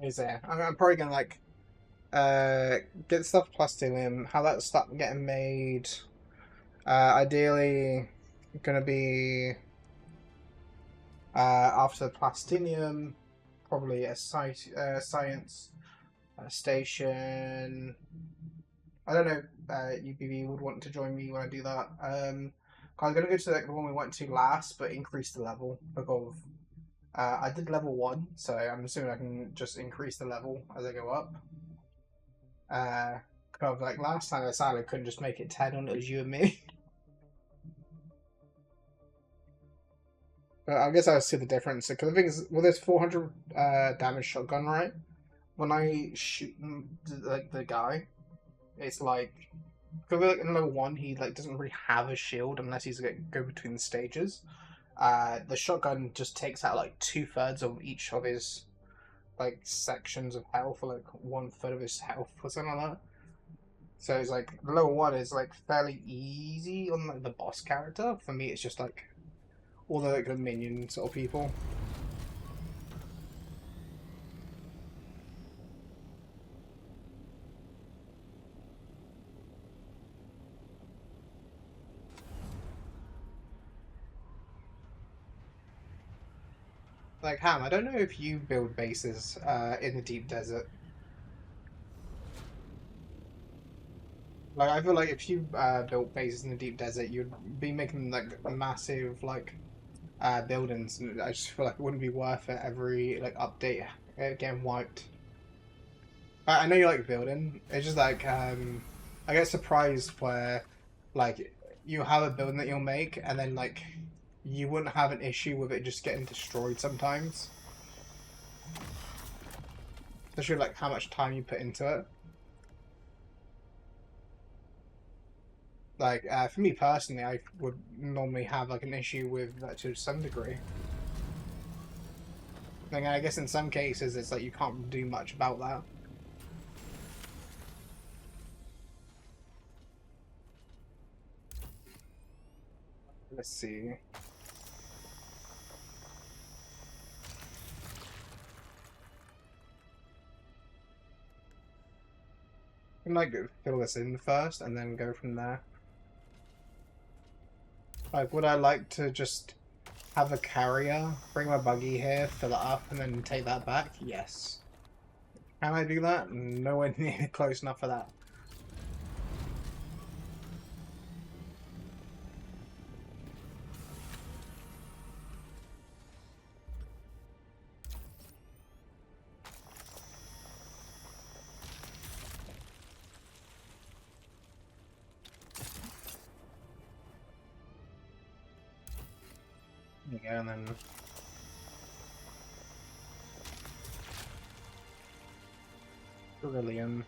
Is there? I'm probably gonna like get stuff plastilium, have that start getting made. Ideally gonna be after the plastinium, probably a science station. I don't know if UBB would want to join me when I do that. I'm gonna go to like the one we went to last, but increase the level because I did level 1, so I'm assuming I can just increase the level as I go up. Cause like last time I sadly couldn't just make it 10 when it was you and me. But I guess I see the difference because the thing is, with this 400 damage shotgun, right? When I shoot like the guy, it's like because like in level 1 he like doesn't really have a shield unless he's gonna go between the stages. The shotgun just takes out like 2/3 of each of his like sections of health, or like 1/3 of his health, or something like that. So it's like level 1 is like fairly easy on like the boss character. For me, it's just like all the like the minion sort of people. Like Ham, I don't know if you build bases in the deep desert. Like I feel like if you built bases in the deep desert, you'd be making like massive like buildings, and I just feel like it wouldn't be worth it every like update getting wiped. I know you like building. It's just like I get surprised where like you have a building that you'll make, and then like you wouldn't have an issue with it just getting destroyed sometimes. Especially like how much time you put into it. Like for me personally, I would normally have like an issue with that to some degree. Like, I guess in some cases it's like you can't do much about that. Let's see. I can like fill this in first and then go from there. Like, would I like to just have a carrier, bring my buggy here, fill it up, and then take that back? Yes. Can I do that? Nowhere near close enough for that. There you go, and then beryllium,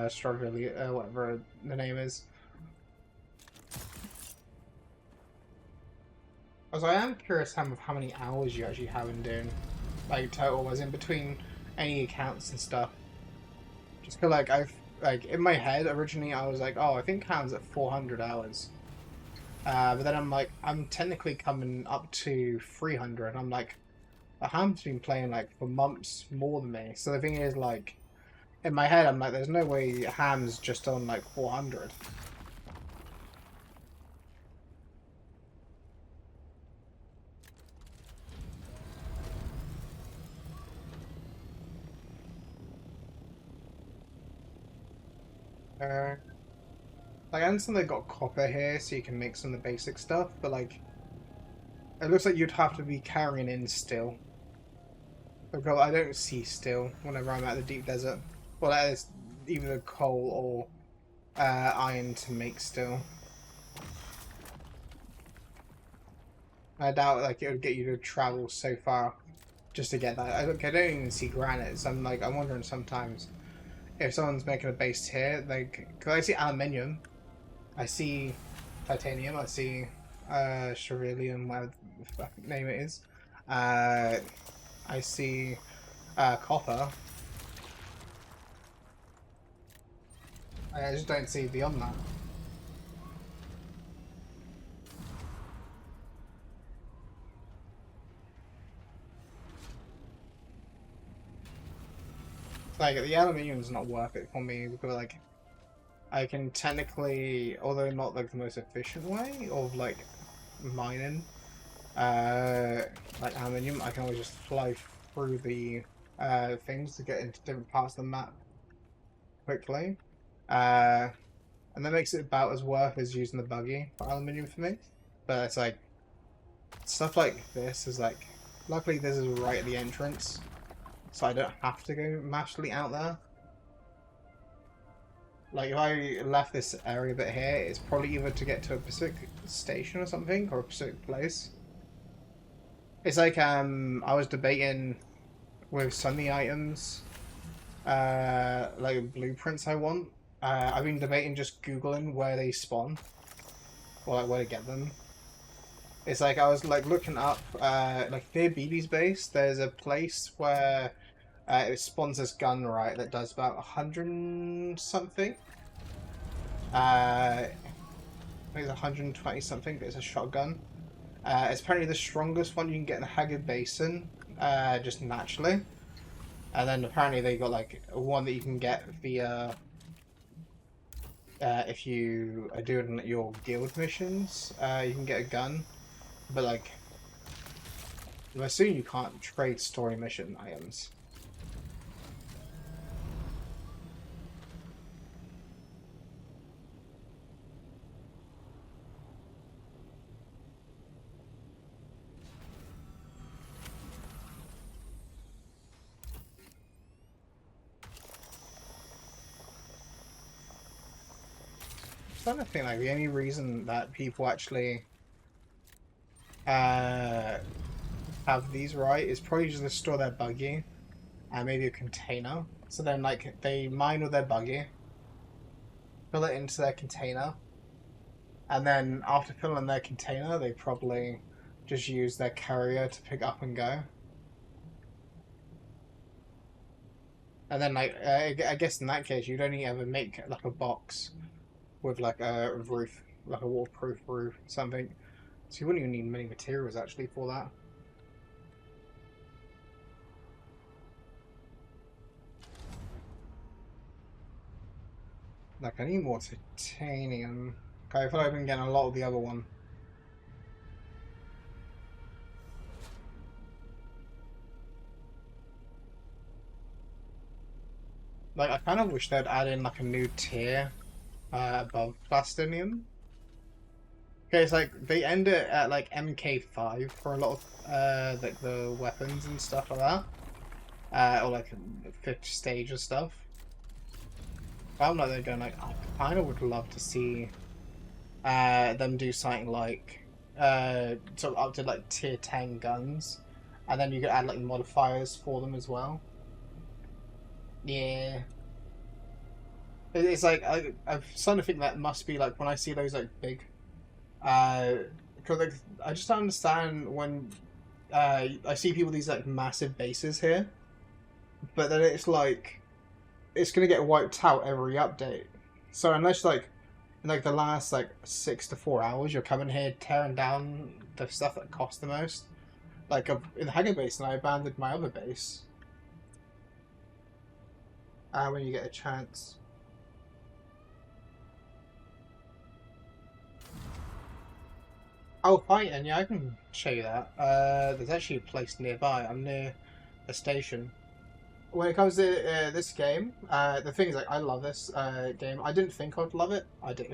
Strawberry, whatever the name is. Also, I am curious how many hours you actually have in Dune, like total, as in between any accounts and stuff. Just feel like I've like in my head originally I was like, oh, I think Ham's at 400 hours. But then I'm like, I'm technically coming up to 300. I'm like, Ham's been playing like for months more than me. So the thing is, like, in my head, I'm like, there's no way Ham's just on like 400. Uh, like, I understand they got copper here, so you can make some of the basic stuff, but like, it looks like you'd have to be carrying in still. Because I don't see still whenever I'm at the deep desert. Well, that is either coal or iron to make still. I doubt like it would get you to travel so far just to get that. I don't even see granite, so I'm like, I'm wondering sometimes if someone's making a base here, like, because I see aluminium, I see titanium, I see cheryllium, whatever the fuck name it is. Uh, I see copper. I just don't see beyond that. Like the aluminium is not worth it for me because like I can technically, although not like the most efficient way of like mining, uh, like aluminium, I can always just fly through the things to get into different parts of the map quickly. Uh, and that makes it about as worth as using the buggy for aluminium for me. But it's like stuff like this is like, luckily this is right at the entrance, so I don't have to go massively out there. Like if I left this area bit here, it's probably either to get to a Pacific station or something, or a Pacific place. It's like I was debating with some of the items, like blueprints I want. I've been debating just Googling where they spawn, or like where to get them. It's like I was like looking up, like near BB's base, there's a place where it spawns this gun, right, that does about 100 and something. I think it's 120 something, but it's a shotgun. It's apparently the strongest one you can get in the Haggard Basin, just naturally. And then apparently they got like one that you can get via if you are doing your guild missions. You can get a gun, but like I assume you can't trade story mission items. I'm trying to think like the only reason that people actually have these right is probably just to store their buggy and maybe a container. So then like they mine with their buggy, fill it into their container, and then after filling their container they probably just use their carrier to pick up and go. And then like I guess in that case you'd only ever make like a box with like a roof, like a waterproof roof or something. So you wouldn't even need many materials actually for that. Like I need more titanium. Okay, I feel like I've been getting a lot of the other one. Like I kind of wish they'd add in like a new tier above plastinium. Okay, it's like they end it at like MK5 for a lot of like the weapons and stuff like that, or like fifth stage or stuff. But I'm like they're going like I kind of would love to see them do something like sort of up to like tier 10 guns, and then you could add like modifiers for them as well. Yeah. It's like I'm starting to think that must be like when I see those like big, because like I just don't understand when I see people with these like massive bases here, but then it's like it's gonna get wiped out every update. So unless like in like the last like 6 to 4 hours you're coming here tearing down the stuff that costs the most, like in the Haggard Basin I abandoned my other base. When you get a chance. Oh, fighting, yeah, I can show you that. There's actually a place nearby. I'm near a station. When it comes to this game, the thing is, like, I love this game. I didn't think I'd love it. I do.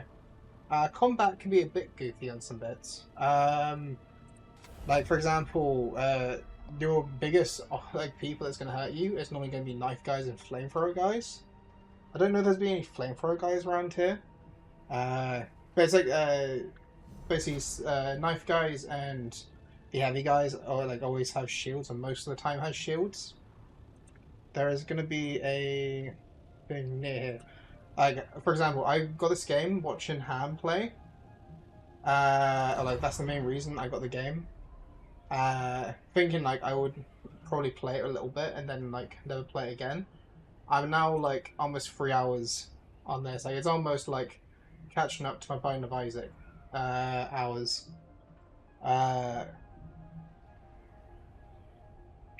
Combat can be a bit goofy on some bits. Like, for example, your biggest like people that's going to hurt you is normally going to be knife guys and flamethrower guys. I don't know if there's been any flamethrower guys around here. But it's like basically knife guys and the heavy guys are like always have shields and most of the time has shields. There is going to be a thing near here. Like for example, I got this game watching Ham play. Like that's the main reason I got the game. Thinking like I would probably play it a little bit and then like never play it again. I'm now like almost 3 hours on this. Like it's almost like catching up to my Binding of Isaac hours.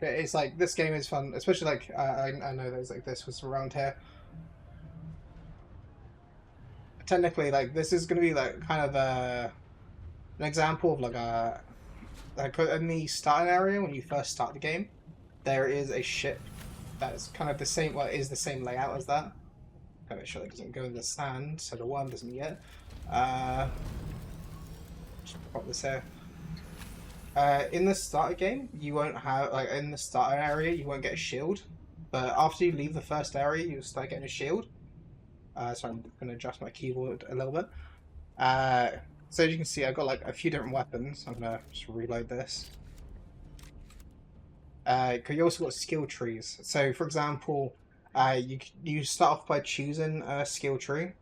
It's like this game is fun, especially like I know there's like this was around here. Technically, like this is gonna be like kind of an example of like in the starting area when you first start the game, there is a ship that's kind of the same. Well, it is the same layout as that. Gotta make sure it doesn't go in the sand, so the worm doesn't get. Just pop this here. In the starter game, you won't have like in the starter area, you won't get a shield, but after you leave the first area, you start getting a shield. So I'm going to adjust my keyboard a little bit. So as you can see, I've got like a few different weapons. I'm going to just reload this. You also got skill trees. So for example, you start off by choosing a skill tree.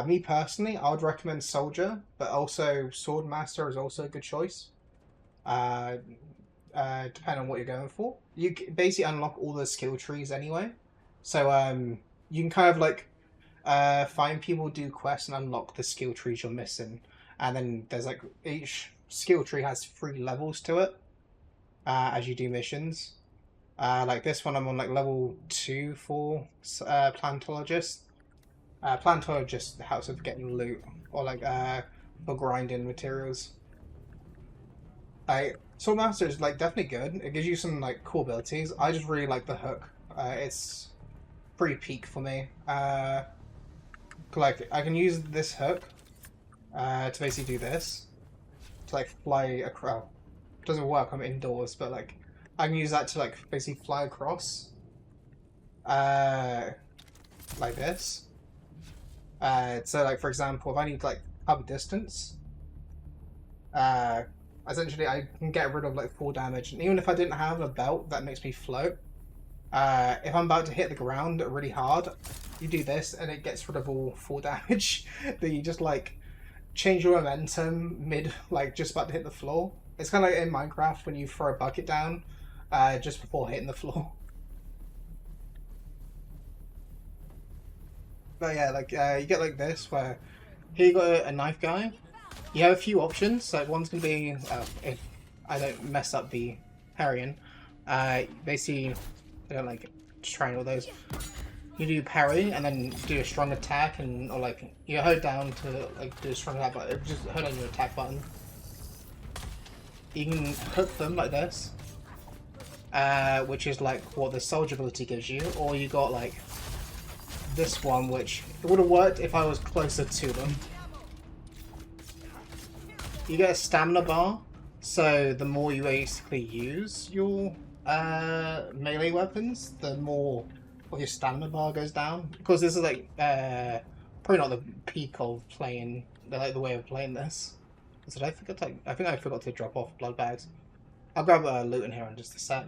Me personally, I would recommend Soldier, but also Swordmaster is also a good choice. Depending on what you're going for. You basically unlock all the skill trees anyway. So you can kind of like find people, do quests, and unlock the skill trees you're missing. And then there's like each skill tree has 3 levels to it as you do missions. Like this one, I'm on like level 2 for Plantologist. Plantologist helps with getting loot or like for grinding materials. Swordmaster is like definitely good. It gives you some like cool abilities. I just really like the hook. It's pretty peak for me. Like I can use this hook to basically do this, to like fly across. It doesn't work. I'm indoors, but like I can use that to like basically fly across, like this. So like for example, if I need like cover distance, essentially I can get rid of like 4 damage, and even if I didn't have a belt that makes me float, if I'm about to hit the ground really hard, you do this and it gets rid of all 4 damage. That you just like change your momentum mid, like just about to hit the floor. It's kind of like in Minecraft when you throw a bucket down just before hitting the floor. But yeah, like you get like this where here you got a knife guy. You have a few options. Like one's gonna be if I don't mess up the parrying. Basically, I don't like trying all those. You do parry and then do a strong attack, and or like you hold down to like do a strong attack, but just hold on your attack button. You can hook them like this, which is like what the soldier ability gives you, or you got like this one, which it would have worked if I was closer to them. You get a stamina bar, so the more you basically use your melee weapons, the more of your stamina bar goes down. Because this is like probably not the peak of playing, like the way of playing this. Did I forget to, I think I forgot to drop off blood bags. I'll grab loot in here in just a sec.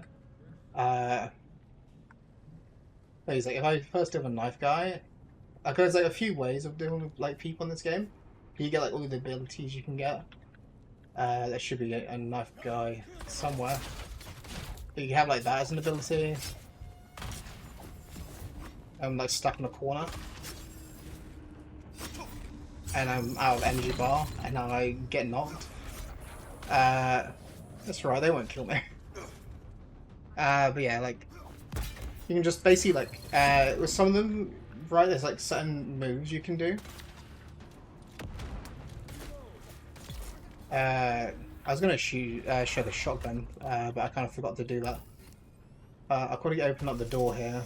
He's like, if I first do a knife guy, there's like a few ways of doing like people in this game. You get like all the abilities you can get. There should be a knife guy somewhere. But you have like that as an ability. I'm like stuck in a corner. And I'm out of energy bar, and now I get knocked. That's right, they won't kill me. But yeah, like, you can just basically like, with some of them, right, there's like certain moves you can do. I was gonna show the shotgun, but I kind of forgot to do that. I'll quickly open up the door here.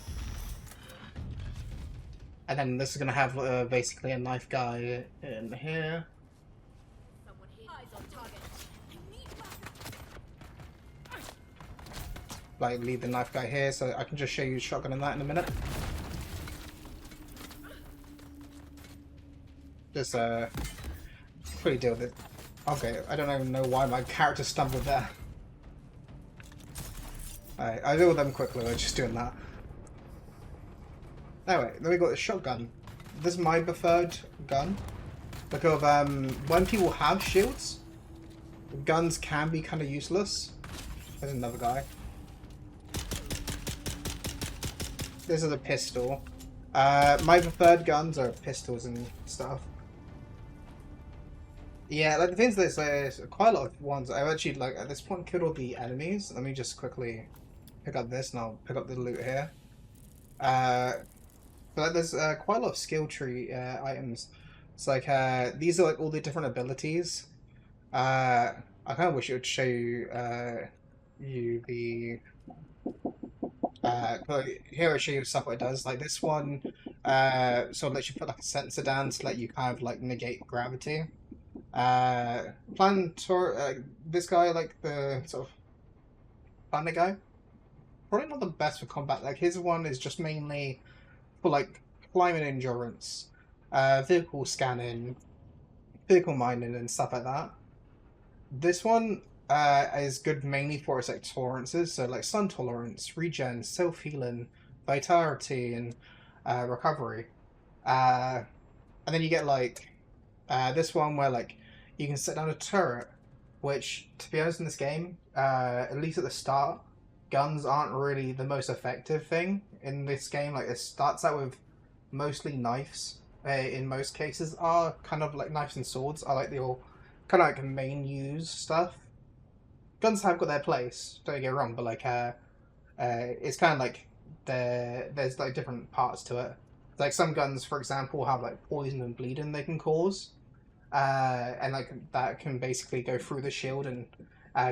And then this is gonna have basically a knife guy in here. Like leave the knife guy here, so I can just show you the shotgun and that in a minute. Just quickly deal with it. Okay, I don't even know why my character stumbled there. Alright, I deal with them quickly, I'm just doing that. Anyway, then we got the shotgun. This is my preferred gun. Because when people have shields, guns can be kind of useless. There's another guy. This is a pistol. My preferred guns are pistols and stuff. Yeah, like the things there's quite a lot of ones. I've actually like at this point killed all the enemies. Let me just quickly pick up this, and I'll pick up the loot here. Uh, but like, there's quite a lot of skill tree items. It's like these are like all the different abilities. I kind of wish it would show you the but here I show you stuff what it does. Like this one, sort of lets you put like a sensor down to let you kind of like negate gravity. This guy, like the sort of planet guy, probably not the best for combat. Like his one is just mainly for like climate endurance, vehicle scanning, vehicle mining, and stuff like that. This one is good mainly for its like tolerances, so like sun tolerance, regen, self healing, vitality, and recovery. Uh, and then you get like this one where like you can set down a turret, which to be honest in this game, at least at the start, guns aren't really the most effective thing in this game. Like it starts out with mostly knives. In most cases, are kind of like knives and swords are like the all kind of like main use stuff. Guns have got their place, don't get me wrong, but like it's kind of like there's like different parts to it. Like some guns, for example, have like poison and bleeding they can cause, and like that can basically go through the shield and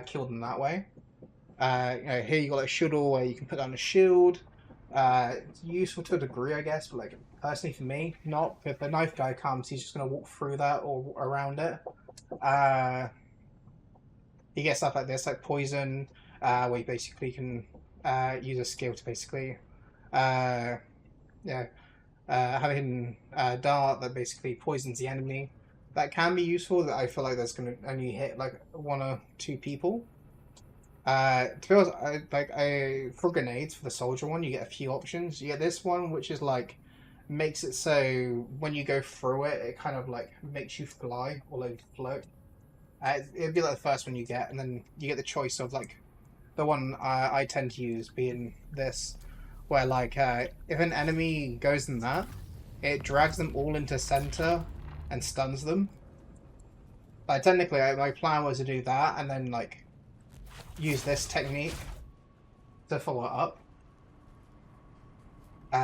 kill them that way. Here you got like shuttle where you can put down a shield. It's useful to a degree, I guess, but like personally for me, not. If the knife guy comes, he's just gonna walk through that or around it. You get stuff like this, like poison, where you basically can use a skill to basically, yeah, have a hidden dart that basically poisons the enemy. That can be useful. That I feel like that's going to only hit like one or two people. To be honest, for grenades for the soldier one, you get a few options. You get this one, which is like makes it so when you go through it, it kind of like makes you fly or like float. It'd be like the first one you get, and then you get the choice of like the one I tend to use being this, where like if an enemy goes in that, it drags them all into center and stuns them. Like technically, my plan was to do that and then like use this technique to follow it up.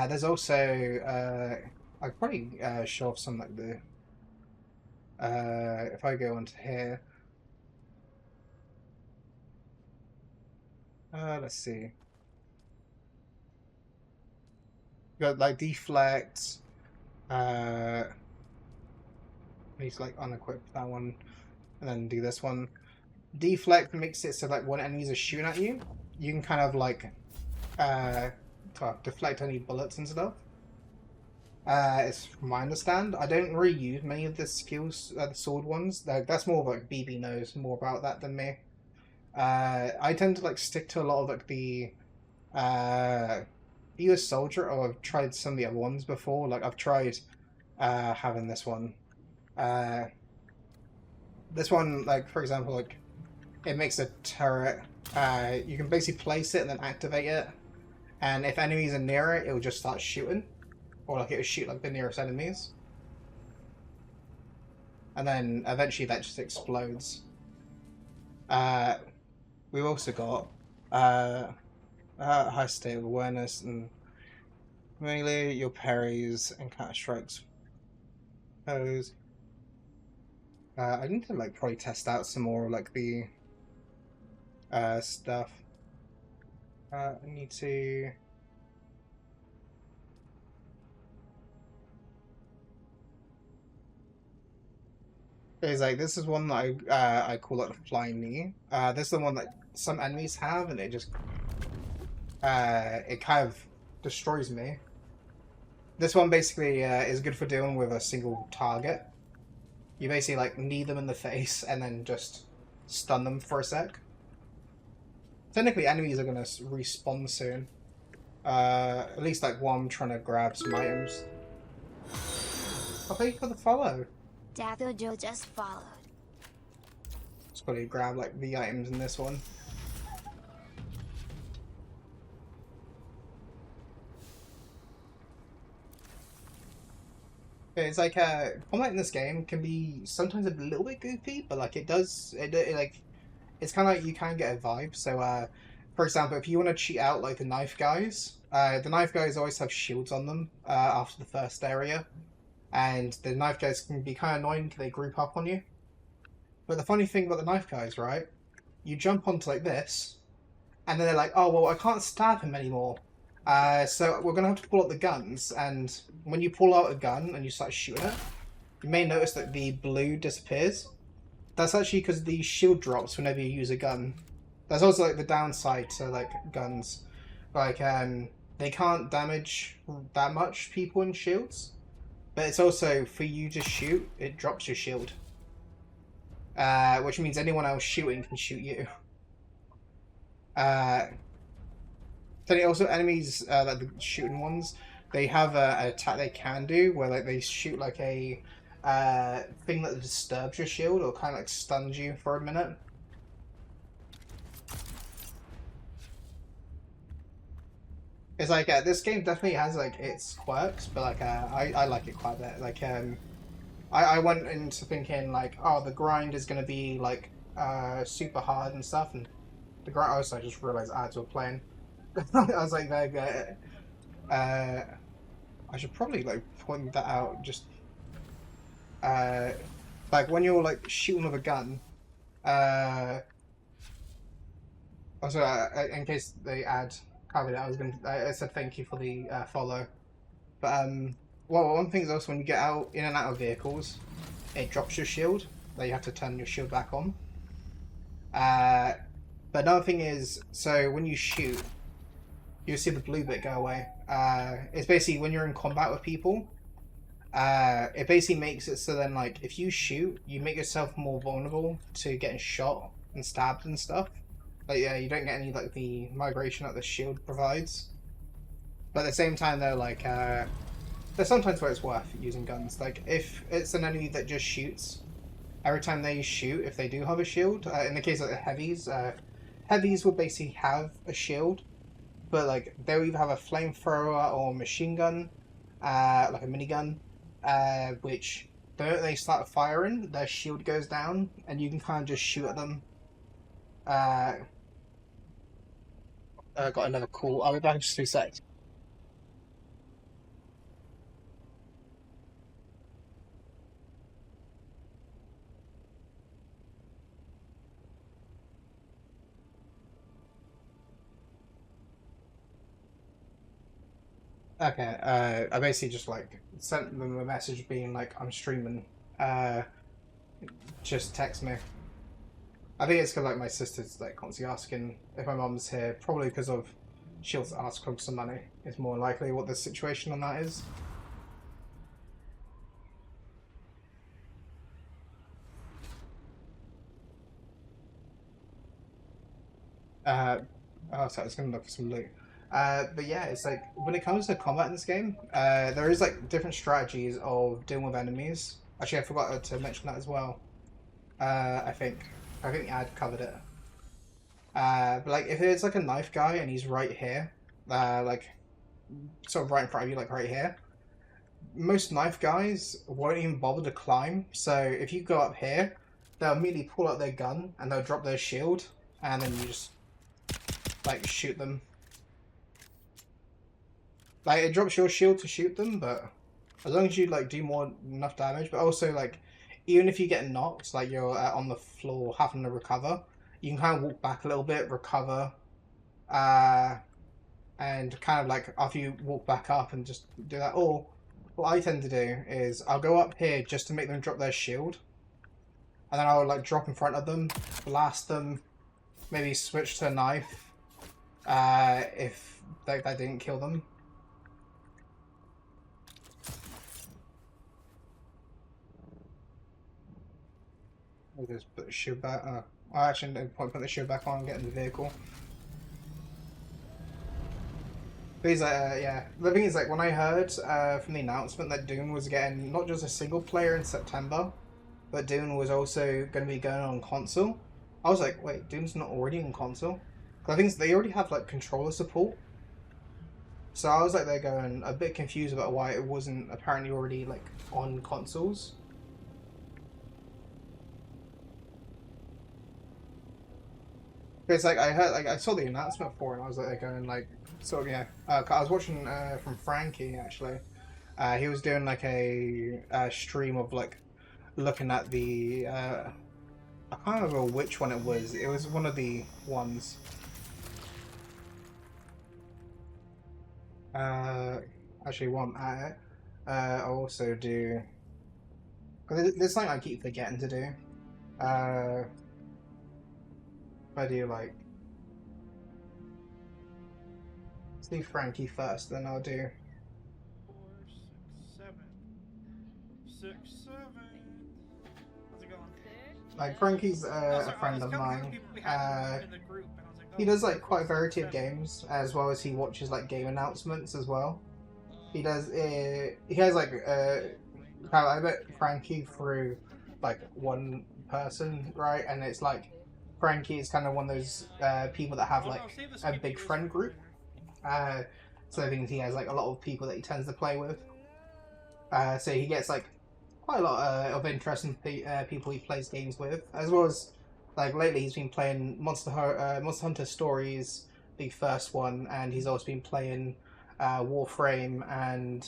There's also I could probably show off some like the if I go onto here. Let's see. You got like deflect. Need to like unequip that one and then do this one. Deflect makes it so like when enemies are shooting at you, you can kind of like deflect any bullets and stuff. It's from my understand. I don't really use many of the skills, the sword ones. That's more of like BB knows more about that than me. I tend to like stick to a lot of like the either soldier or I've tried some of the other ones before. Like I've tried having this one. This one, like for example, like it makes a turret. You can basically place it and then activate it, and if enemies are near it, it will just start shooting, or like it will shoot like the nearest enemies, and then eventually that just explodes. We've also got high state of awareness and melee, your parries and counter strikes. Those. I need to like probably test out some more of like the stuff. I need to. It's like this is one that I call it a flying knee. This is the one that some enemies have, and it just it kind of destroys me. This one basically is good for dealing with a single target. You basically like knee them in the face and then just stun them for a sec. Technically, enemies are gonna respawn soon. At least like while I'm trying to grab some items. Oh, thank you for the follow. Dathoo just followed. Just gotta grab like the items in this one. It's like combat in this game can be sometimes a little bit goofy, but like it like it's kind of like you can get a vibe. So For example, if you want to cheat out like the knife guys always have shields on them after the first area, and the knife guys can be kind of annoying because they group up on you. But the funny thing about the knife guys, right? You jump onto like this, and then they're like, "Oh well, I can't stab him anymore. So we're gonna have to pull out the guns." And when you pull out a gun and you start shooting it, you may notice that the blue disappears. That's actually because the shield drops whenever you use a gun. There's also like the downside to like guns, like they can't damage that much people in shields, but it's also for you to shoot, it drops your shield, which means anyone else shooting can shoot you. Then also enemies like the shooting ones, they have an attack they can do where like they shoot like a thing that disturbs your shield or kind of like stuns you for a minute. It's like this game definitely has like its quirks, but like I like it quite a bit. Like I went into thinking like, oh, the grind is gonna be like super hard and stuff, and the grind. Also, I just realized ads were playing. I was like, I should probably like point that out. Just like when you're like shooting with a gun. Also, in case they add covered it, I said thank you for the follow. But well, one thing is also when you get out in and out of vehicles, it drops your shield. Like you have to turn your shield back on. But another thing is, so when you shoot, you'll see the blue bit go away. It's basically when you're in combat with people. It basically makes it so then like if you shoot, you make yourself more vulnerable to getting shot and stabbed and stuff. Like yeah, you don't get any like the migration that the shield provides. But at the same time though, like there's sometimes where it's worth using guns. Like if it's an enemy that just shoots, every time they shoot, if they do have a shield, in the case of the heavies, heavies would basically have a shield, but like they'll either have a flamethrower or a machine gun, like a minigun, which the moment they start firing, their shield goes down, and you can kind of just shoot at them. Got another call. I'll be back in just 2 seconds. Okay, I basically just like sent them a message being like, I'm streaming. Just text me. I think it's because like my sister's like constantly asking if my mum's here, probably because of she'll ask for some money. Is more likely what the situation on that is. Oh, sorry, I was gonna look for some loot. But yeah, it's like when it comes to combat in this game, there is like different strategies of dealing with enemies. Actually, I forgot to mention that as well. I think the ad covered it. But like if it's like a knife guy and he's right here, like sort of right in front of you, like right here, most knife guys won't even bother to climb. So if you go up here, they'll immediately pull out their gun and they'll drop their shield, and then you just like shoot them. Like it drops your shield to shoot them, but as long as you like do enough damage, but also like even if you get knocked, like you're on the floor having to recover, you can kind of walk back a little bit, recover, and kind of like after you walk back up and just do that. Or what I tend to do is I'll go up here just to make them drop their shield, and then I'll like drop in front of them, blast them, maybe switch to a knife if that didn't kill them. I'll just put the shield back. I actually no point putting the shield back on and get in the vehicle. But he's like, yeah. The thing is, like, when I heard from the announcement that Dune was getting not just a single player in September, but Dune was also going to be going on console, I was like, wait, Dune's not already on console? Because I think they already have like controller support. So I was like, they're going a bit confused about why it wasn't apparently already like on consoles. It's like I heard, like I saw the announcement for it, and I was like going like, sort of yeah. I was watching from Frankie actually. He was doing like a stream of like looking at the I can't remember which one it was. It was one of the ones. Uh, Actually, while I'm at it, I also do. Cause there's something I keep forgetting to do. Uh, I do like let's do Frankie first, then I'll do 4, 6, 7. 6, 7. How's it going? like Frankie's Oh, a sorry, I friend was of counting the mine. people we had in the group, and I was like, oh, He does like quite a 6, variety of 7. games as well as he watches like game announcements as well. He does. He has like I met Frankie through like one person, right? And it's like Frankie is kind of one of those people that have Oh, like no, save the a skip big viewers friend for group. later. So I think he has like a lot of people that he tends to play with. So he gets like quite a lot of interesting people he plays games with, as well as like lately he's been playing Monster Hunter Stories, the first one, and he's also been playing Warframe, and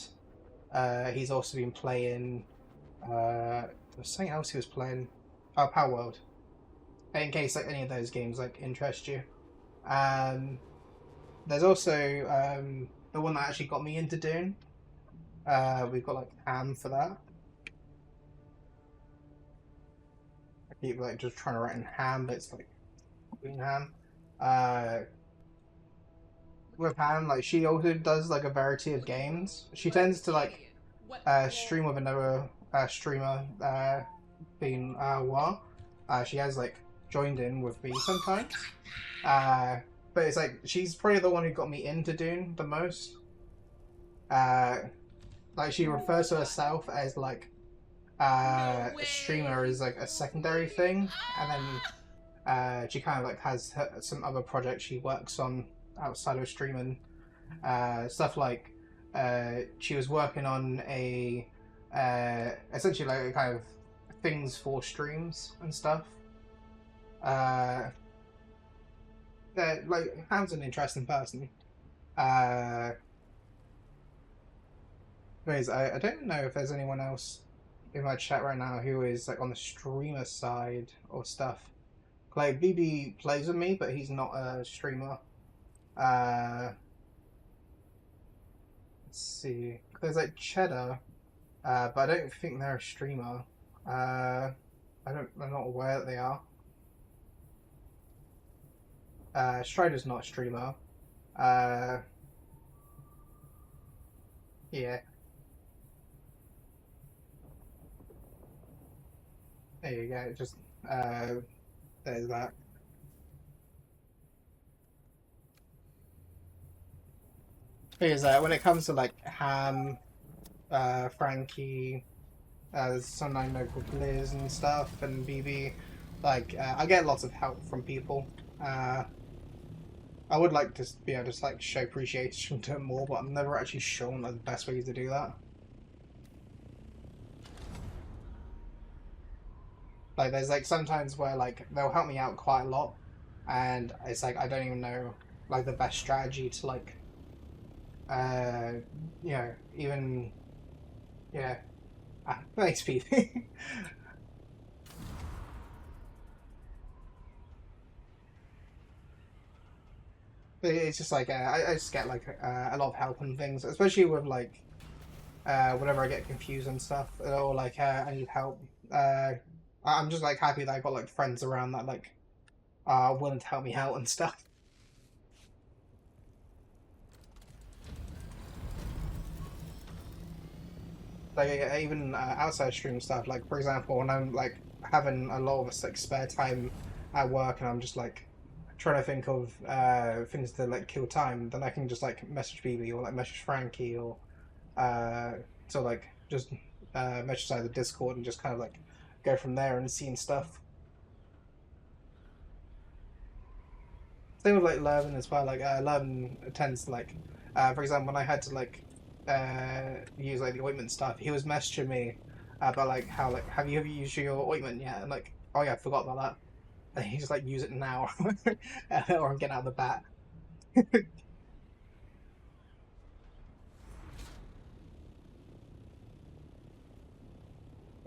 he's also been playing there was something else he was playing. Oh, Power World. In case like any of those games like interest you. Um, there's also the one that actually got me into Dune. We've got like Ham for that. I keep like just trying to write in Ham, but it's like Queen Ham. Uh, with Ham, like she also does like a variety of games. She tends to like stream with another streamer being Wa. She has like joined in with me sometimes. But it's like she's probably the one who got me into Dune the most. Uh, like she refers to herself as like a streamer as like a secondary thing, and then she kind of like has some other projects she works on outside of streaming. Stuff like she was working on a essentially like a kind of things for streams and stuff. Like Ham's an interesting person. Uh, Anyways, I don't know if there's anyone else in my chat right now who is like on the streamer side or stuff. Like BB plays with me, but he's not a streamer. Let's see. There's like Cheddar, but I don't think they're a streamer. I'm not aware that they are. Strider's not a streamer. Yeah. There you go. Just there's that. Because when it comes to like Ham, Frankie, there's some I know called Liz and stuff, and BB, like I get lots of help from people. I would like to be able to like show appreciation to them more, but I'm never actually shown the best way to do that. Like there's like sometimes where like they'll help me out quite a lot, and it's like I don't even know like the best strategy to like you know, even yeah. Thanks, Pete. But it's just like I just get like a lot of help and things, especially with like whenever I get confused and stuff, or like I need help. I'm just like happy that I got like friends around that like are willing to help me out and stuff. Like even outside stream stuff. Like for example, when I'm like having a lot of like spare time at work, and I'm just like trying to think of things to like kill time, then I can just like message BB or like message Frankie or so like just message out the Discord and just kind of like go from there and seeing stuff. Same with like Levin as well. Like Levin tends to like, for example, when I had to like use like the ointment stuff, he was messaging me about like how like have you ever used your ointment yet? And like, oh yeah, I forgot about and he's just like, use it now, or I'm getting out of the bat.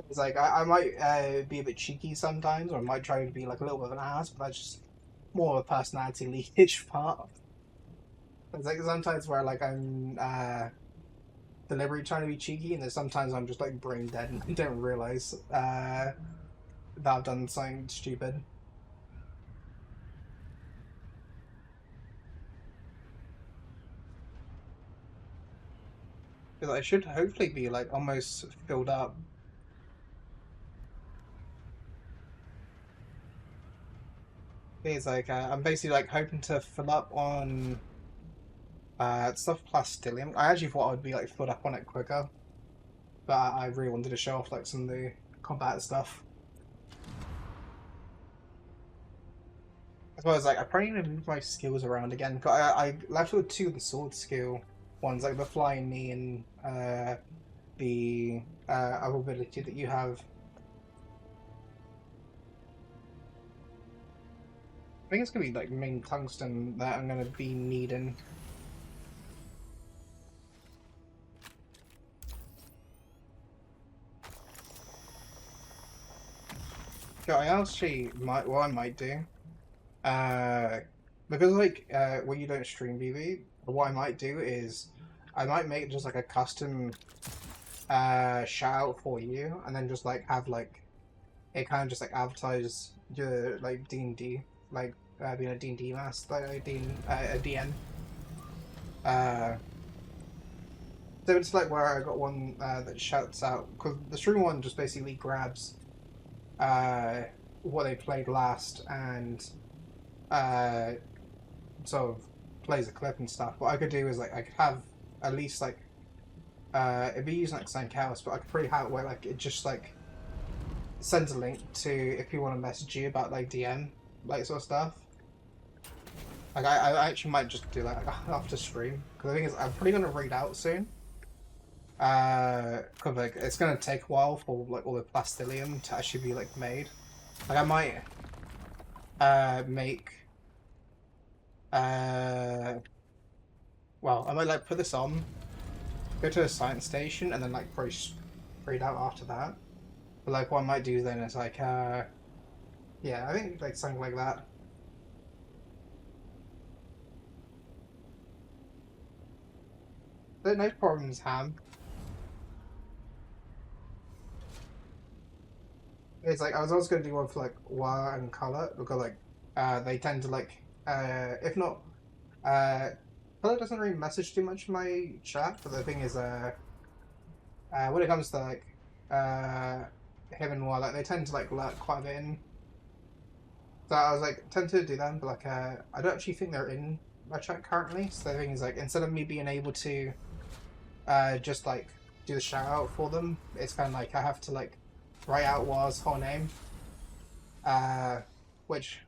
It's like I might be a bit cheeky sometimes, or I might try to be like a little bit of an ass, but that's just more of a personality leakage part. It's like sometimes where like I'm deliberately trying to be cheeky, and then sometimes I'm just like brain dead and I don't realize that I've done something stupid. Because I should hopefully be like almost filled up. It's like I'm basically like hoping to fill up on stuff plastilium. I actually thought I would be like filled up on it quicker, but I really wanted to show off like some of the combat stuff. As well as like I probably need to move my skills around again. 'Cause I left with 2 of the sword skill ones, like the flying knee and the other ability that you have. I think it's gonna be like main tungsten that I'm gonna be needing. So I actually might, what I might do, because like when you don't stream BB, what I might do is I might make just like a custom shout out for you, and then just like have like it kind of just like advertise your like D&D, like being a D&D master, like a DM. So it's like where I got one that shouts out, because the stream one just basically grabs what they played last and sort of plays a clip and stuff. What I could do is like I could have at least like it'd be using like St. Chaos, but I could probably have it where like it just like sends a link to if you want to message you about like DM like sort of stuff. Like I actually might just do that like, after stream, because the thing is I'm probably gonna read out soon. Cause like it's gonna take a while for like all the plastilium to actually be like made. Like I might make well, I might like put this on, go to a science station, and then like probably read out after that. But like what I might do then is like yeah, I think like something like that. But no problems, Ham. It's like I was also gonna do one for like wire and color, because like they tend to like if not color doesn't really message too much in my chat, but the thing is when it comes to like him and wire, like they tend to like lurk quite a bit in. So I was like tempted to do them, but like I don't actually think they're in my chat currently. So the thing is like instead of me being able to just like do the shout out for them, it's kind of like I have to like write out War's whole name, which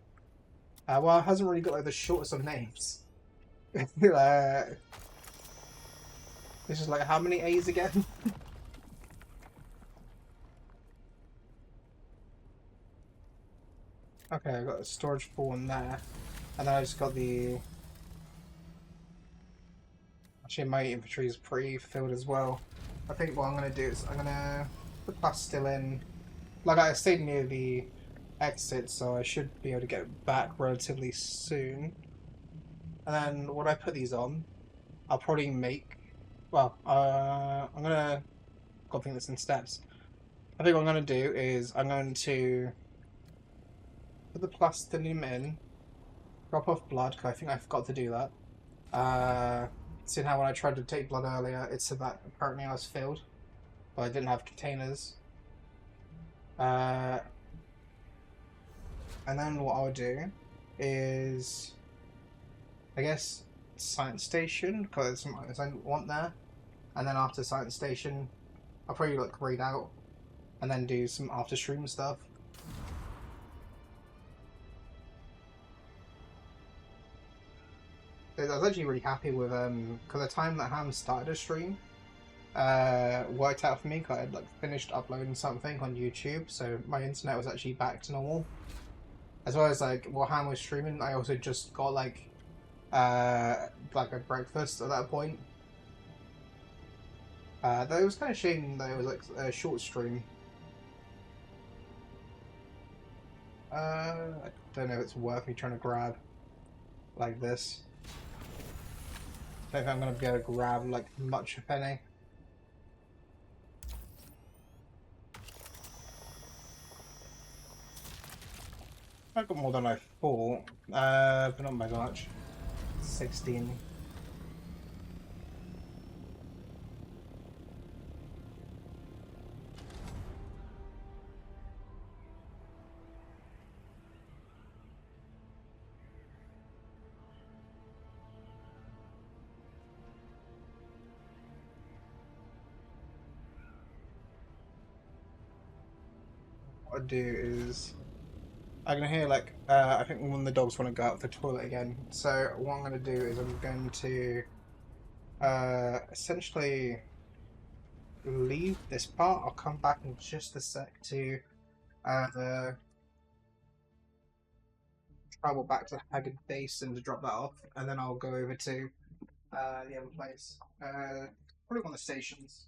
War hasn't really got like the shortest of names. It's just like how many A's again? Okay, I got a storage full in there, and then I just got the. Actually, my inventory is pretty filled as well. I think what I'm gonna do is I'm gonna put plastil in. Like I stayed near the exit, so I should be able to get back relatively soon. And then when I put these on, I'll probably make. Well, I'm gonna. Got to think this in steps. I think what I'm gonna do is I'm going to put the plastilium in, drop off blood, because I think I forgot to do that. Seeing how when I tried to take blood earlier, it said that apparently I was filled, but I didn't have containers. And then what I'll do is, I guess, science station, because I want there. And then after science station, I'll probably like read out, and then do some after stream stuff. I was actually really happy with because the time that Ham started a stream worked out for me, because I had like finished uploading something on YouTube, so my internet was actually back to normal. as well as like while Han was streaming, I also just got like a breakfast at that point. Though it was kind of shame that it was like a short stream. I don't know if it's worth me trying to grab like this. I don't think I'm gonna be able to grab like much if any. I got more than I thought, but not by much. 16. What I do is I can hear like I think one of the dogs want to go out to the toilet again. So what I'm going to do is I'm going to essentially leave this part. I'll come back in just a sec to uh, travel back to Haggard Base and to drop that off, and then I'll go over to the other place. Probably one of the stations.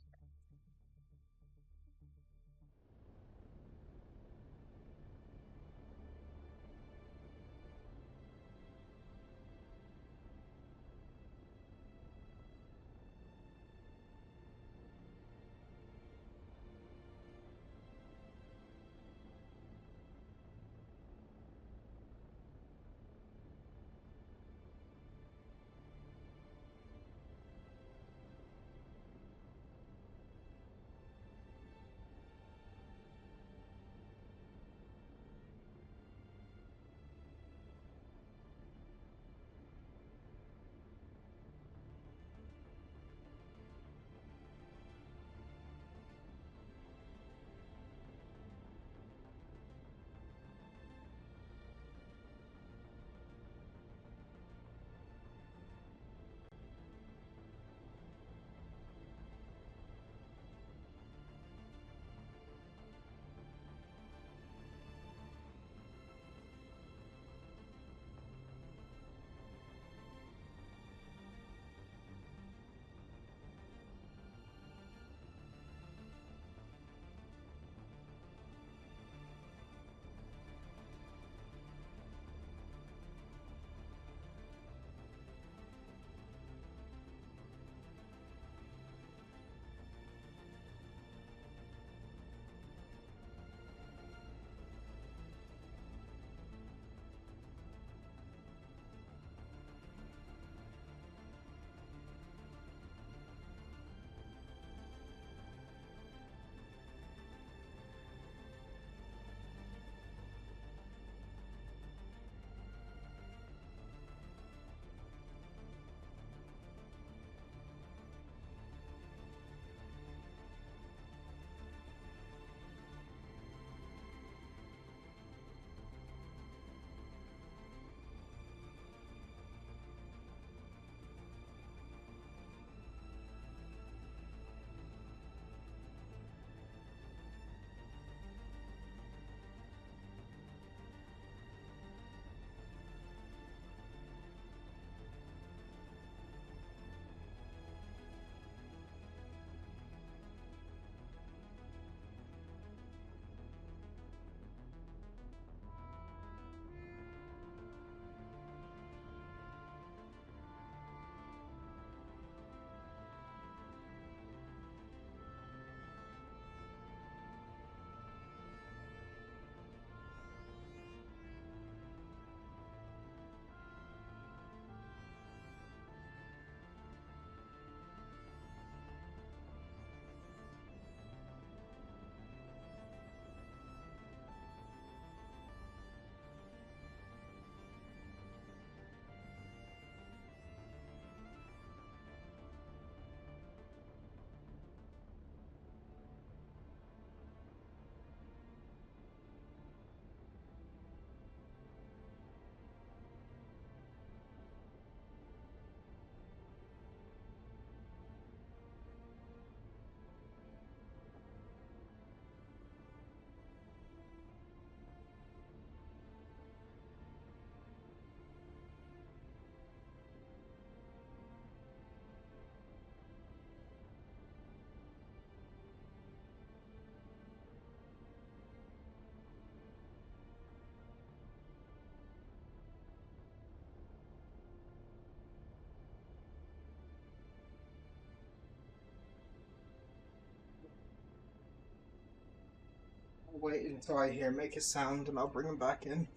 wait until I hear him make a sound and I'll bring him back in.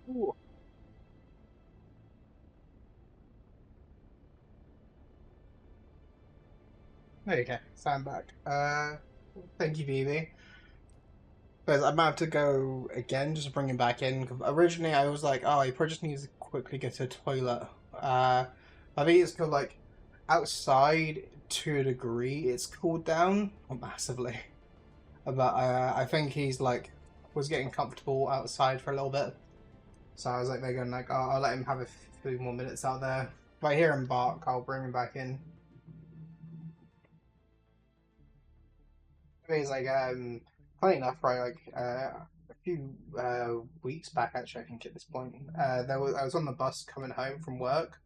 Ooh. There you go. Sound back. Thank you, BB. Because I'm about to go again, just bring him back in. 'Cause originally, I was like, oh, he probably just needs to quickly get to the toilet. I think it's called like outside to a degree. It's cooled down massively, but I think he's like was getting comfortable outside for a little bit. So I was like, they're going like, oh, I'll let him have a few more minutes out there. If I hear him bark, I'll bring him back in. I mean, it's like, funny enough, right? Like, a few weeks back, actually, I think at this point, I was on the bus coming home from work,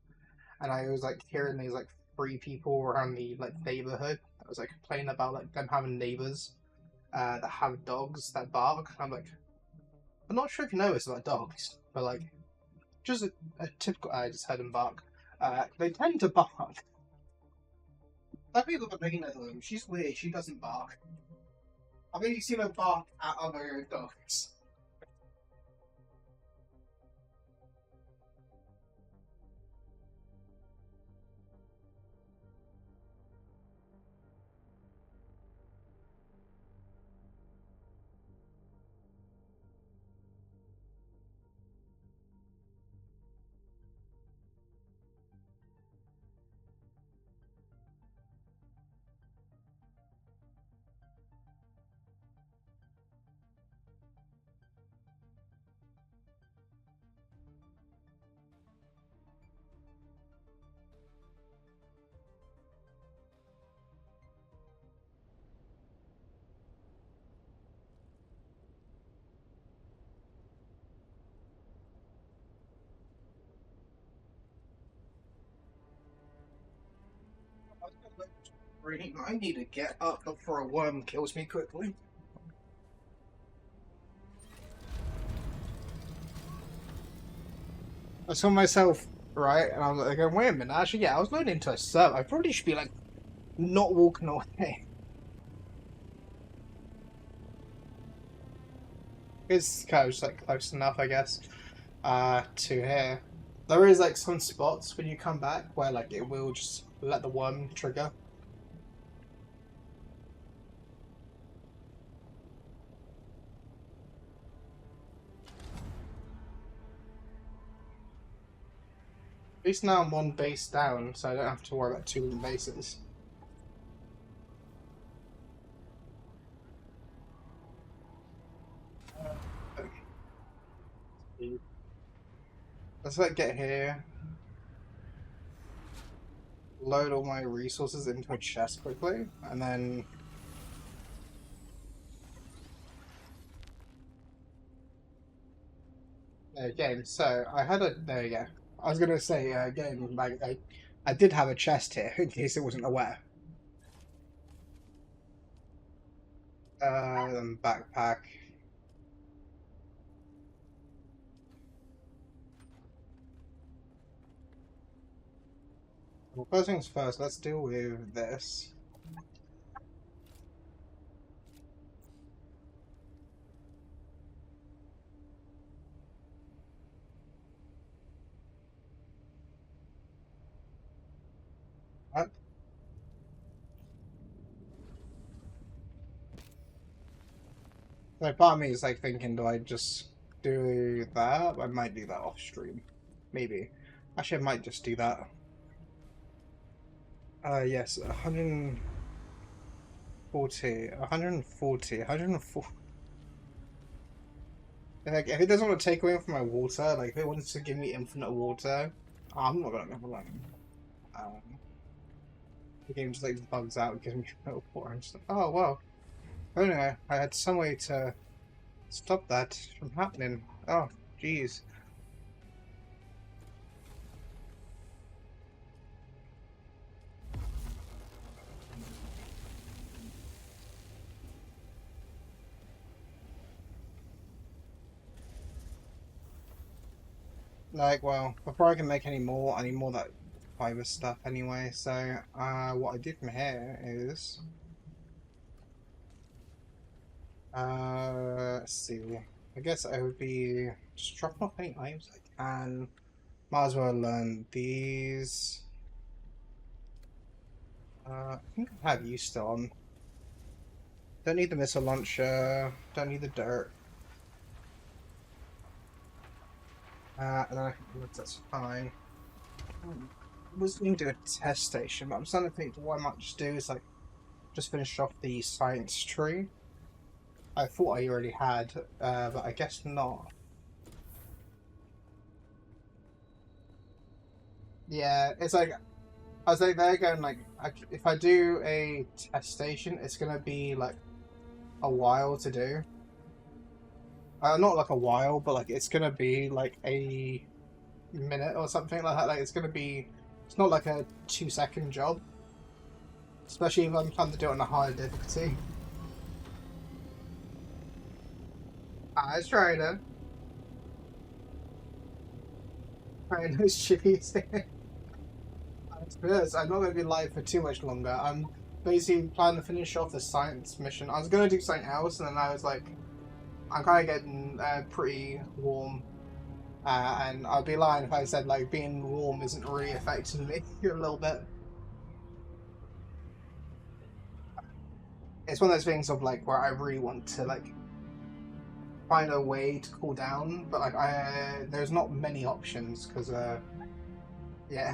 and I was like hearing these like three people around the like neighborhood that was like complaining about like them having neighbors that have dogs that bark. I'm like, I'm not sure if you know this about dogs, but like, just a typical. I just heard them bark. They tend to bark. Some people complain at them. She's weird. She doesn't bark. I've only seen her bark at other dogs. I need to get up before a worm kills me quickly. I saw myself, right, and I was like, wait a minute, actually, yeah, I was going into a serve. I probably should be like, not walking away. It's kind of just like close enough, I guess, to here. There is like some spots when you come back where like it will just let the worm trigger. At least now I'm one base down, so I don't have to worry about two bases. Let's like get here, load all my resources into a chest quickly, and then game. So I had a there you go. I was gonna say game like I did have a chest here in case it wasn't aware. Backpack. Well, first things first, let's deal with this. What? So part of me is like thinking, do I just do that? I might do that off stream. Maybe. Actually, I might just do that. Yes, 140, 140, 140. Like, if it doesn't want to take away from my water, like, if it wants to give me infinite water, I'm not gonna go alone. The game just, like, bugs out and gives me no water and stuff. Oh, well. Oh, no, I had some way to stop that from happening. Oh, jeez. Like, well, before I can make any more, I need more of that fiber stuff anyway. So, what I did from here is Let's see. I guess I would be just dropping off any items I can. Might as well learn these. I think I have you still on. Don't need the missile launcher. Don't need the dirt. And then I think that's fine. I was going to do a test station, but I'm starting to think what I might just do is like just finish off the science tree. I thought I already had, but I guess not. Yeah, it's like I was like they're going like if I do a test station, it's gonna be like a while to do. Not like a while, but like it's gonna be like a minute or something like that. Like it's gonna be, it's not like a 2-second job, especially if I'm trying to do it on a higher difficulty. I was trying to. I know chippies. I'm not going to be live for too much longer. I'm basically planning to finish off the science mission. I was going to do something else, and then I was like, I'm kind of getting pretty warm. And I'd be lying if I said like being warm isn't really affecting me a little bit. It's one of those things of like where I really want to like find a way to cool down, but like there's not many options because yeah.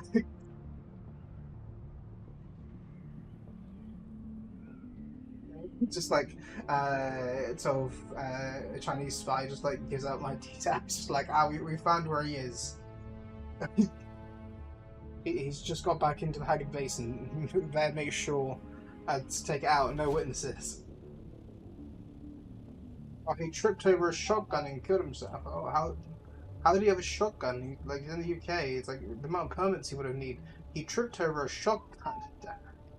Just like sort of a Chinese spy just like gives out my details like we found where he is. He's just got back into the Haggard Basin. There, make sure to take it out. No witnesses. Oh, he tripped over a shotgun and killed himself. Oh, how did he have a shotgun? Like in the UK, it's like the amount of permits he would have need. He tripped over a shotgun.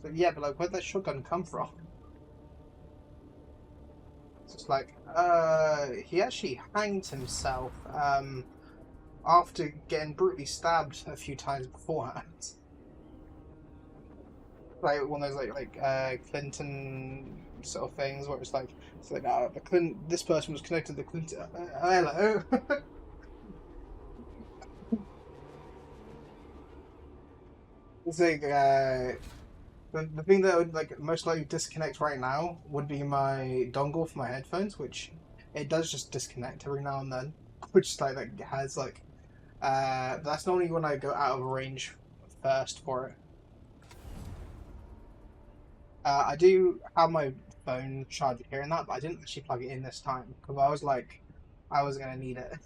Like, yeah, but like where'd that shotgun come from? It's just like he actually hanged himself after getting brutally stabbed a few times beforehand. Like one of those like Clinton sort of things where it's like the Clinton, this person was connected to the Clinton. Hello. It's like the thing that would like most likely disconnect right now would be my dongle for my headphones, which it does just disconnect every now and then, which like has like that's normally when I go out of range first for it. I do have my phone charger here and that, but I didn't actually plug it in this time because I was like, I was gonna need it.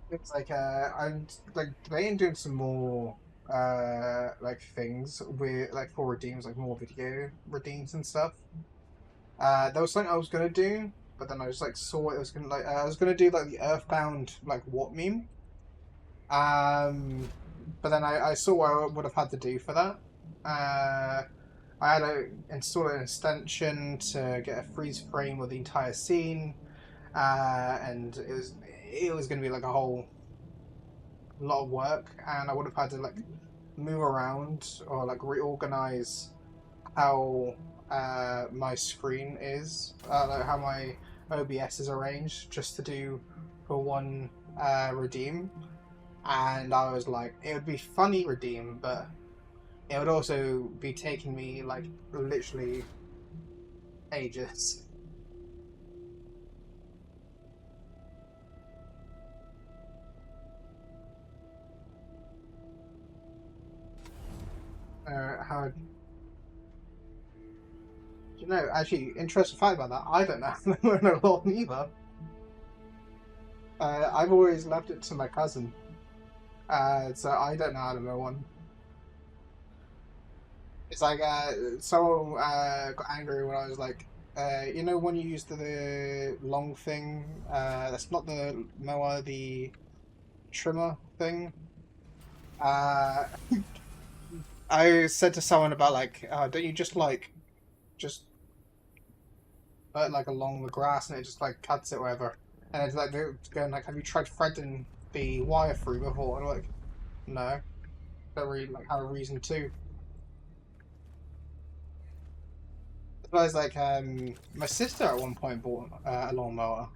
It's like I'm like debating doing some more like things with like for redeems, like more video redeems and stuff. There was something I was gonna do, but then I just like saw it was gonna like I was gonna do like the Earthbound like what meme. Um, but then I saw what I would have had to do for that. I had to install an extension to get a freeze frame of the entire scene, and it was going to be like a whole lot of work, and I would have had to like move around or like reorganize how my screen is, like how my OBS is arranged, just to do for one redeem. And I was like, it would be funny redeem, but it would also be taking me like literally ages. How do you know? Actually, interesting fact about that. I don't know. I don't know a lot either. I've always left it to my cousin, so I don't know how to know one. It's like someone got angry when I was like, you know, when you use the long thing, that's not the mower, the trimmer thing. Uh, I said to someone about like, don't you just like just put like along the grass and it just like cuts it wherever? And it's like they're going like, have you tried threading the wire through before? And I'm like, no. don't really like have a reason to. But it's like my sister at one point bought a lawnmower.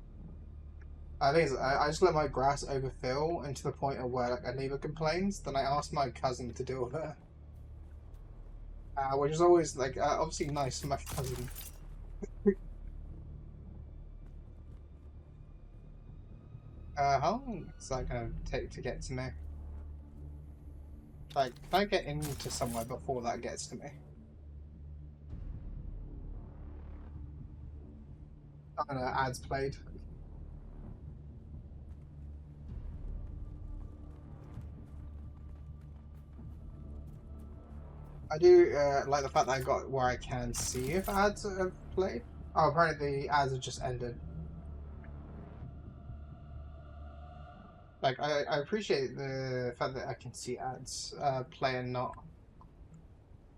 I think I just let my grass overfill and to the point of where like a neighbor complains. Then I asked my cousin to deal with it, which is always like obviously nice for my cousin. How long is that gonna take to get to me? Like, can I get into somewhere before that gets to me? I don't know, ads played. I do like the fact that I got where I can see if ads have played. Oh, apparently the ads have just ended. Like, I appreciate the fact that I can see ads play and not.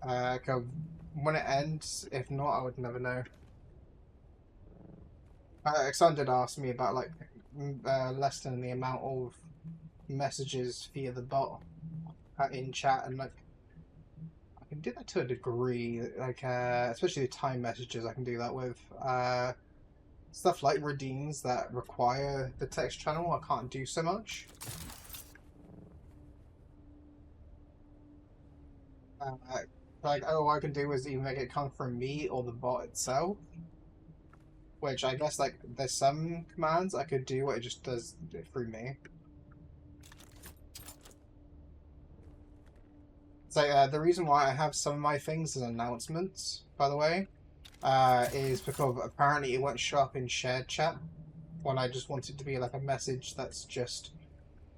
'Cause when it ends, if not, I would never know. Alexander did ask me about like less than the amount of messages via the bot in chat, and like I can do that to a degree. Like especially the time messages, I can do that with. Stuff like redeems that require the text channel, I can't do so much. Like all I can do is either make it come from me or the bot itself. Which I guess like there's some commands I could do, it just does it through me. So the reason why I have some of my things as announcements, by the way, is because apparently it won't show up in shared chat when I just want it to be like a message that's just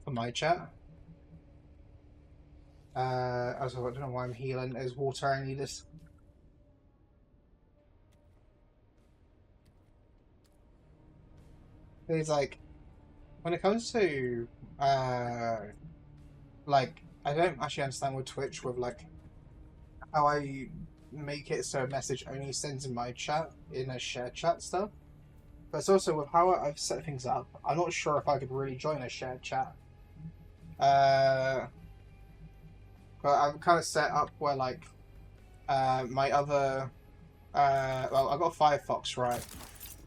for my chat. Also, I don't know why I'm healing. There's water, I need this. It's like, when it comes to, like, I don't actually understand with Twitch with, like, how I make it so a message only sends in my chat, in a shared chat stuff. But it's also with how I've set things up. I'm not sure if I could really join a shared chat. But I've kind of set up where, like, my other, well, I've got Firefox, right?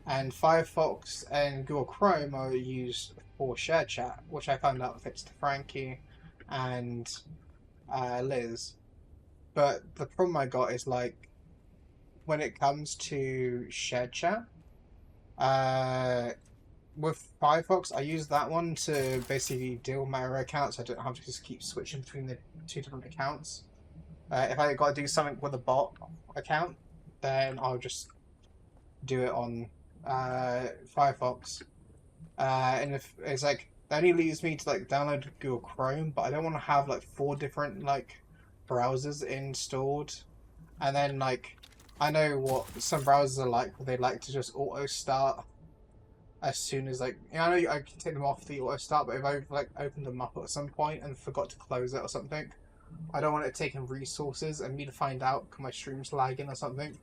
And Firefox and Google Chrome are used for share chat, which I found out fits to Frankie and Liz. But the problem I got is like when it comes to shared chat, uh, with Firefox, I use that one to basically deal with my other accounts. I don't have to just keep switching between the two different accounts. If I got to do something with a bot account, then I'll just do it on Firefox. And if it's like that only leaves me to like download Google Chrome, but I don't want to have like four different like browsers installed. And then like I know what some browsers are like, where they like to just auto start as soon as like I know I can take them off the auto start, but if I've like opened them up at some point and forgot to close it or something, I don't want it taking resources and me to find out because my stream's lagging or something.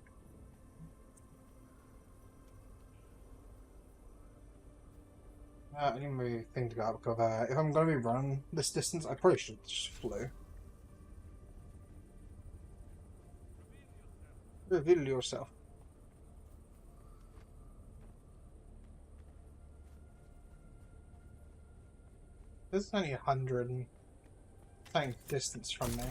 I didn't really think about it because if I'm going to be running this distance, I probably should just flew. Reveal yourself. This is only 100 and something distance from me.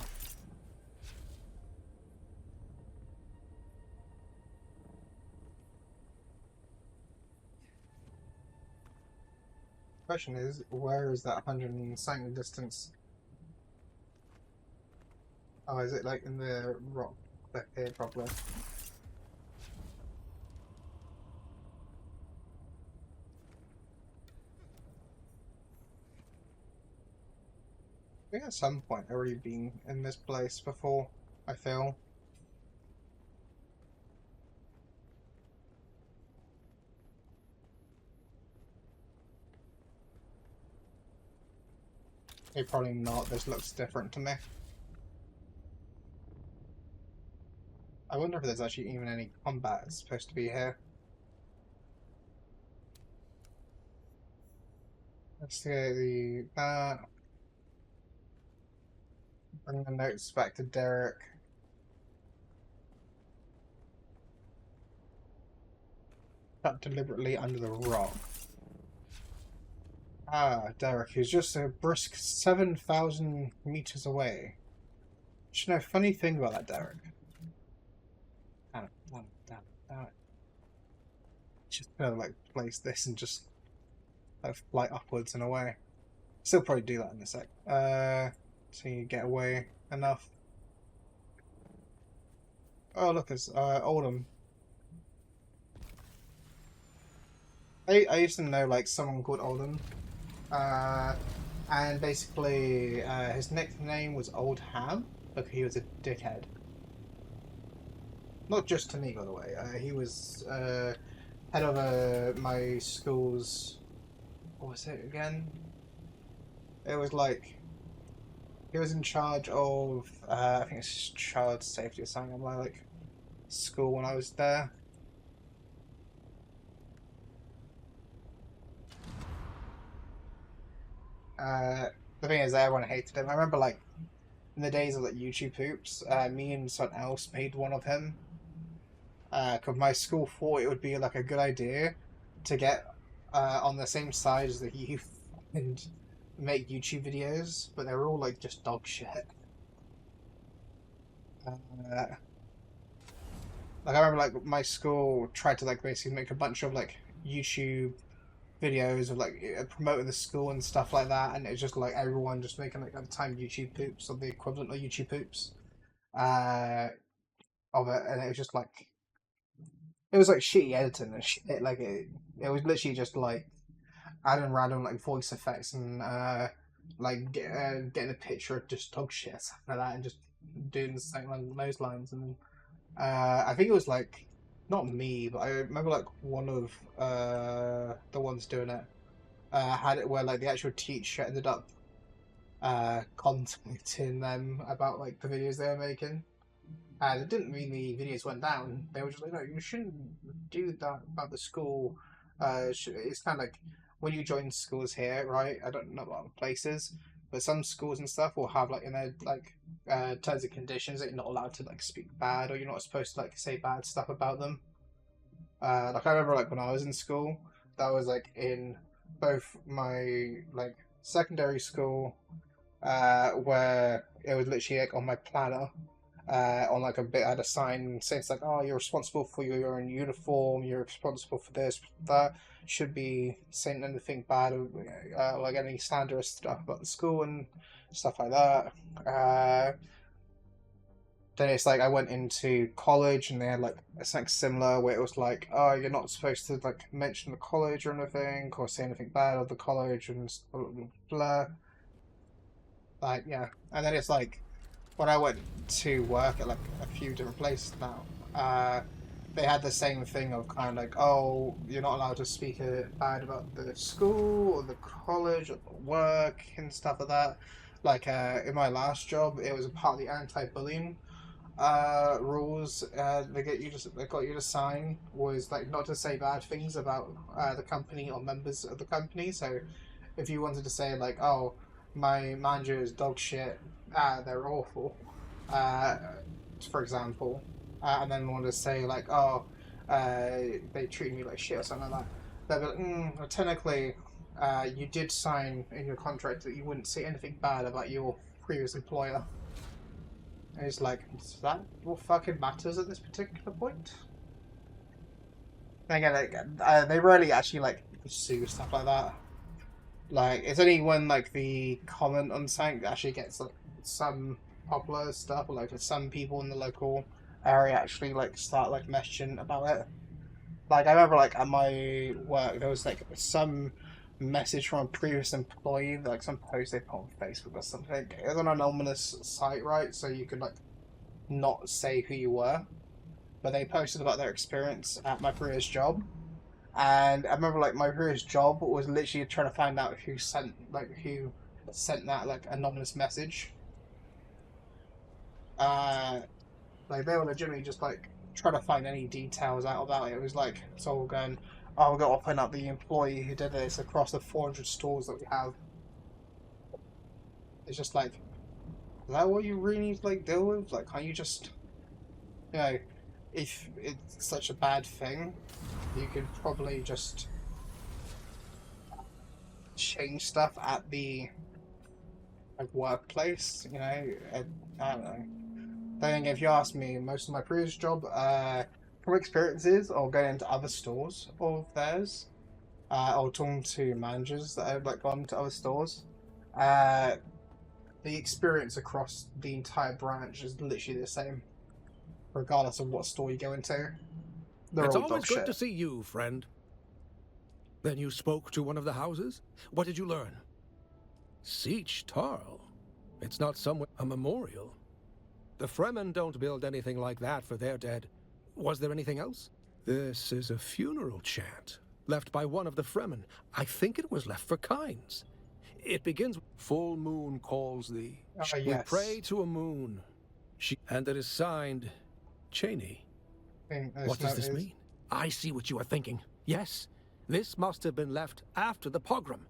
Question is, where is that 100 and something distance? Oh, is it like in the rock back here, probably? I think at some point I've already been in this place before, I feel. Maybe probably not, this looks different to me. I wonder if there's actually even any combat supposed to be here. Let's see the And the notes back to Derek. Cut deliberately under the rock. Ah, Derek, he's just a brisk 7,000 meters away. You know, funny thing about that, Derek. Damn it. Just gonna like place this and just like fly upwards and away. Still probably do that in a sec. So you get away enough. Oh look, there's Oldham. I used to know like someone called Oldham. And basically his nickname was Old Ham because he was a dickhead. Not just to me, by the way. He was head of my school's. What was it again? It was like he was in charge of. I think it's child safety or something at my like school when I was there. The thing is, everyone hated him. I remember like in the days of like YouTube hoops, me and someone else made one of him. Because my school thought it would be like a good idea to get on the same side as the youth and make YouTube videos, but they were all like just dog shit. Like I remember like my school tried to like basically make a bunch of like YouTube videos of like promoting the school and stuff like that, and it was just like everyone just making like at the time YouTube poops or the equivalent of YouTube poops of it, and it was just like it was like shitty editing and shit. Like it was literally just like adding random like voice effects and like getting a picture of just dog shit something like that, and just doing something along those lines. And I think it was like not me, but I remember like one of the ones doing it had it where like the actual teacher ended up contacting them about like the videos they were making. And it didn't mean the videos went down. They were just like, no, you shouldn't do that about the school. It's kind of like when you join schools here, right? I don't know about places, but some schools and stuff will have like in their like terms and conditions that you're not allowed to like speak bad, or you're not supposed to like say bad stuff about them. Like I remember like when I was in school, that was like in both my like secondary school, where it was literally like on my planner. On like a bit, I had a sign saying it's like, oh, you're responsible for your own uniform, you're responsible for this, that. Should be saying anything bad, like any slanderous stuff about the school and stuff like that. Then it's like I went into college and they had like something similar where it was like, oh, you're not supposed to like mention the college or anything or say anything bad of the college and blah blah blah. Like yeah, and then it's like when I went to work at like a few different places now, they had the same thing of kind of like, oh, you're not allowed to speak bad about the school or the college or the work and stuff like that. Like in my last job, it was a part of the anti-bullying rules. They got you to sign was like not to say bad things about the company or members of the company. So if you wanted to say like, oh, my manager is dog shit, they're awful, uh, for example, and then want to say like, oh, they treat me like shit or something like that, they'll be like, well, technically, you did sign in your contract that you wouldn't say anything bad about your previous employer. And it's like, is that what fucking matters at this particular point? And again, they rarely actually like pursue stuff like that. Like, it's only when like the comment on something actually gets like some popular stuff, or like some people in the local area actually like start like messaging about it. Like I remember like at my work there was like some message from a previous employee, like some post they put on Facebook or something. It was on an anonymous site, right? So you could like not say who you were, but they posted about their experience at my previous job. And I remember like my previous job was literally trying to find out who sent that like anonymous message. Uh, like they were legitimately just like trying to find any details out about it. It was like it's all going, oh, we've got to find out the employee who did this across the 400 stores that we have. It's just like Is that what you really need to like deal with? Like, can't you just, you know, if it's such a bad thing, you could probably just change stuff at the like workplace, you know? I don't know. I think if you ask me, most of my previous job, from experiences or going into other stores of theirs, or talking to managers that have like gone to other stores, uh, the experience across the entire branch is literally the same, regardless of what store you go into. They're It's all always dog good shit. to see you, friend. Then you spoke to one of the houses? What did you learn? Siege Tarl. It's not somewhere a memorial. The Fremen don't build anything like that for their dead. Was there anything else? This is a funeral chant, left by one of the Fremen. I think it was left for Kynes. It begins, full moon calls thee. Oh, We yes. pray to a moon. And it is signed, Cheney. What does this mean? I see what you are thinking. Yes, this must have been left after the pogrom,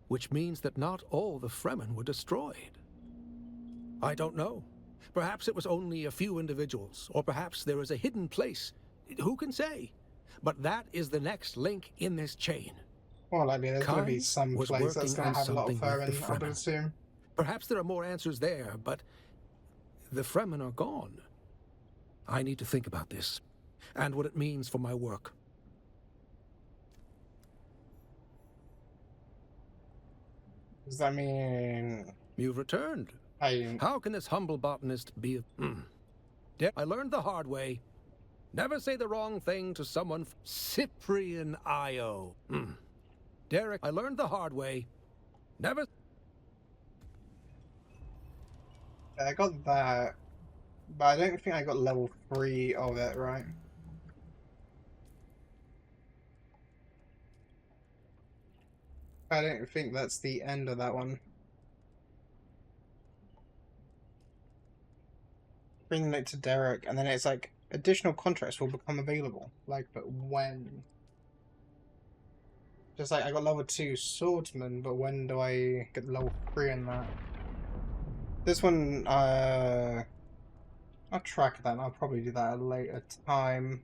which means that not all the Fremen were destroyed. I don't know. Perhaps it was only a few individuals, or perhaps there is a hidden place. Who can say? But that is the next link in this chain. Well, I mean, there's going to be Kynes some was place that's working going on to have a lot of something with the vermin, I would Fremen. assume. Perhaps there are more answers there, but the Fremen are gone. I need to think about this, and what it means for my work. Does that mean You've returned. I? How can this humble botanist be I learned the hard way. Never say the wrong thing to someone. Cyprian Io. Derek, I learned the hard way. Never. I got that, but I don't think I got level 3 of it, right? I don't think that's the end of that one. Bringing it to Derek, and then it's like additional contracts will become available. Like, but when? Just like I got level 2 swordsman, but when do I get level 3 in that? This one, I'll track that. And I'll probably do that at a later time.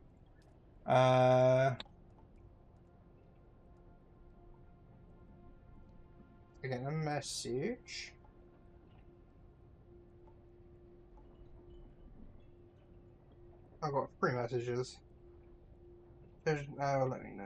Again, a message. I got 3 messages. Let me know.